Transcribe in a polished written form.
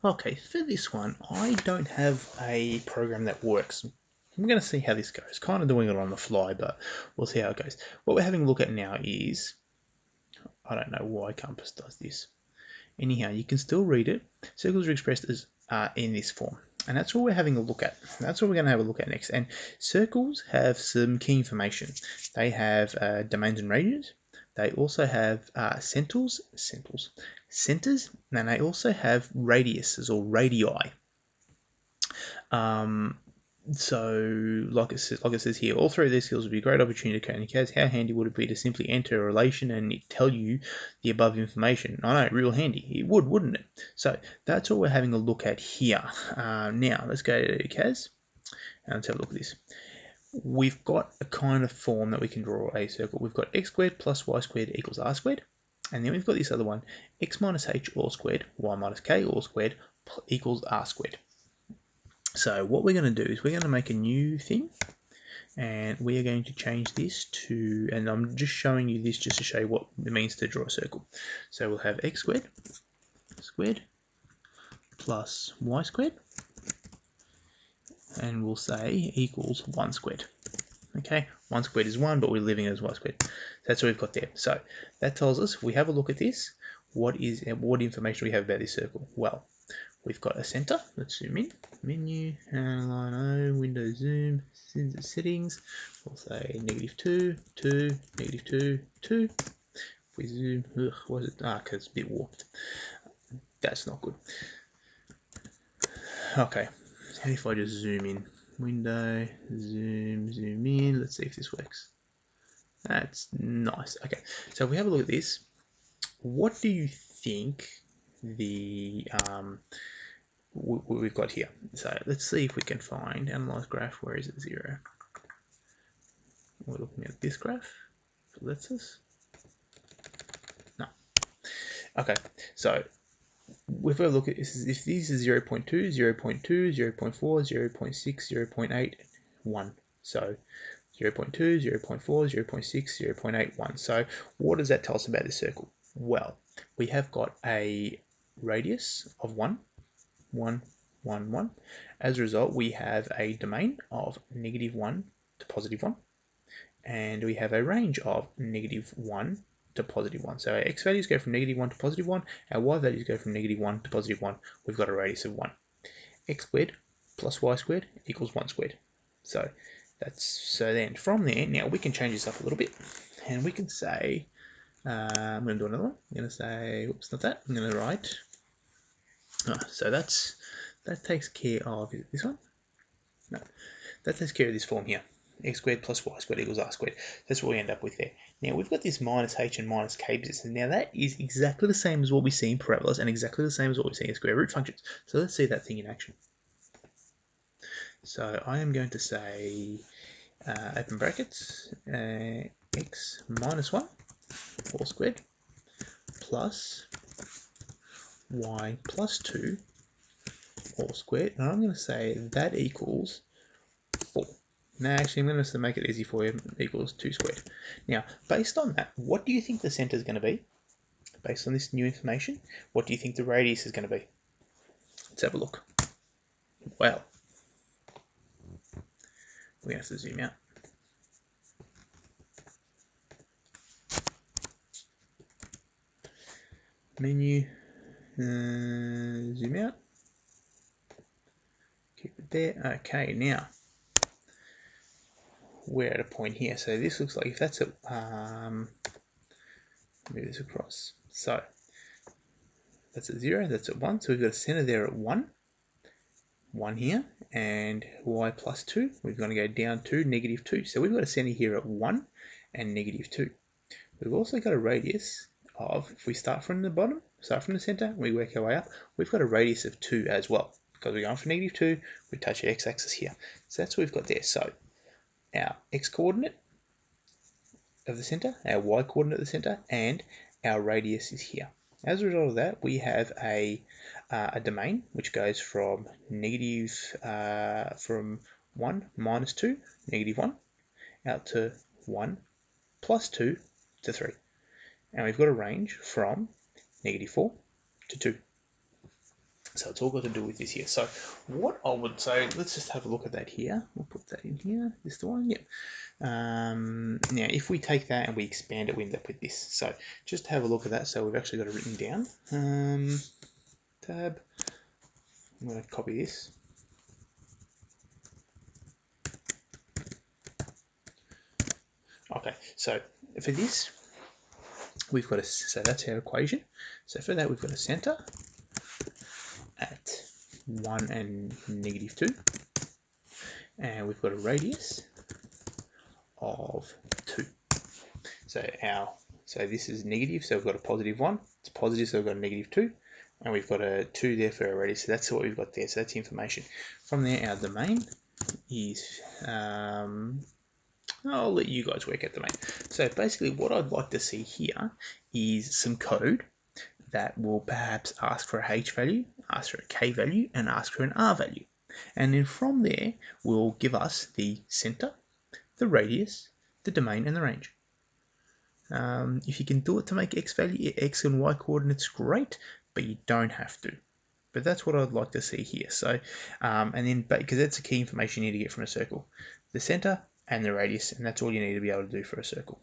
Okay, for this one, I don't have a program that works. I'm going to see how this goes. Kind of doing it on the fly, but we'll see how it goes. What we're having a look at now is, I don't know why Compass does this. Anyhow, you can still read it. Circles are expressed as in this form. And that's what we're having a look at. That's what we're going to have a look at next. And circles have some key information. They have domains and ranges. They also have centers, and they also have radiuses or radii. Um, so, like it says here, all three of these skills would be a great opportunity to communicate. How handy would it be to simply enter a relation and it tell you the above information? I know, real handy. It would, wouldn't it? So that's what we're having a look at here. Now, let's go to Kaz and let's have a look at this. We've got a kind of form that we can draw a circle. We've got x squared plus y squared equals r squared. And then we've got this other one, x minus h all squared, y minus k all squared equals r squared. So what we're going to do is we're going to make a new thing, and we are going to change this to, and I'm just showing you this just to show you what it means to draw a circle. So we'll have x squared plus y squared, and we'll say equals 1 squared. Okay, 1 squared is 1, but we're leaving it as y squared. So that's what we've got there. So that tells us, if we have a look at this, what information we have about this circle? Well, we've got a center. Let's zoom in. Menu, line O, Windows zoom, settings. We'll say -2, 2, -2, 2. If we zoom, what is it? Because it's a bit warped. That's not good. Okay, if I just zoom in, window, zoom in. Let's see if this works. That's nice. Okay, so if we have a look at this, what do you think the we've got here? So let's see if we can find analyze graph. Where is it? 0. We're looking at this graph. If it lets us. No. Okay, so if we look at this, if these are 0 0.2, 0 0.2, 0 0.4, 0 0.6, 0 0.8, 1. So 0 0.2, 0 0.4, 0 0.6, 0 0.8, 1. So what does that tell us about this circle? Well, we have got a radius of 1, 1, 1, 1. As a result, we have a domain of -1 to +1, and we have a range of -1 to +1. So our x values go from -1 to +1, our y values go from -1 to +1. We've got a radius of 1. X squared plus y squared equals 1 squared. So then from there, now we can change this up a little bit, and we can say, I'm going to do another one. I'm going to say, oops, not that. I'm going to write. So that takes care of, is it this one? No, that takes care of this form here. X squared plus y squared equals r squared. That's what we end up with there. Now we've got this minus h and minus k position. Now that is exactly the same as what we see in parabolas and exactly the same as what we see in square root functions. So let's see that thing in action. So I am going to say, open brackets, x minus 1 all squared plus y plus 2 all squared. And I'm going to say that equals 4. Now, actually, I'm going to make it easy for you. Equals 2 squared. Now, based on that, what do you think the center is going to be? Based on this new information, what do you think the radius is going to be? Let's have a look. Well, we're going to have to zoom out. Menu, zoom out. Keep it there. Okay, now we're at a point here. So this looks like if that's a move this across. So that's at 0, that's at 1. So we've got a center there at 1, 1 here, and y plus 2. We're going to go down to -2. So we've got a center here at 1 and -2. We've also got a radius of, if we start from the bottom, start from the center, and we work our way up, we've got a radius of 2 as well. Because we're going from -2, we touch the x-axis here. So that's what we've got there. So our x-coordinate of the center, our y-coordinate of the center, and our radius is here. As a result of that, we have a domain which goes from from 1 minus 2, -1, out to 1 plus 2 to 3. And we've got a range from -4 to 2. So it's all got to do with this here. So what I would say, let's just have a look at that here. We'll put that in here. This the one, yeah. Now, if we take that and we expand it, we end up with this. So just have a look at that. So we've actually got it written down. Tab. I'm going to copy this. Okay, so for this, we've got so that's our equation. So for that, we've got a center at 1 and -2, and we've got a radius of 2. So this is negative, so we've got a +1. It's positive, so we've got a -2, and we've got a 2 there for our radius. So that's what we've got there. So that's the information. From there, our domain is I'll let you guys work out the domain. So basically, what I'd like to see here is some code that will perhaps ask for a H value, ask for a K value, and ask for an R value. And then from there, will give us the center, the radius, the domain, and the range. If you can do it to make X value, X and Y coordinates, great, but you don't have to. But that's what I'd like to see here. So, and then, because that's the key information you need to get from a circle, the center and the radius, and that's all you need to be able to do for a circle.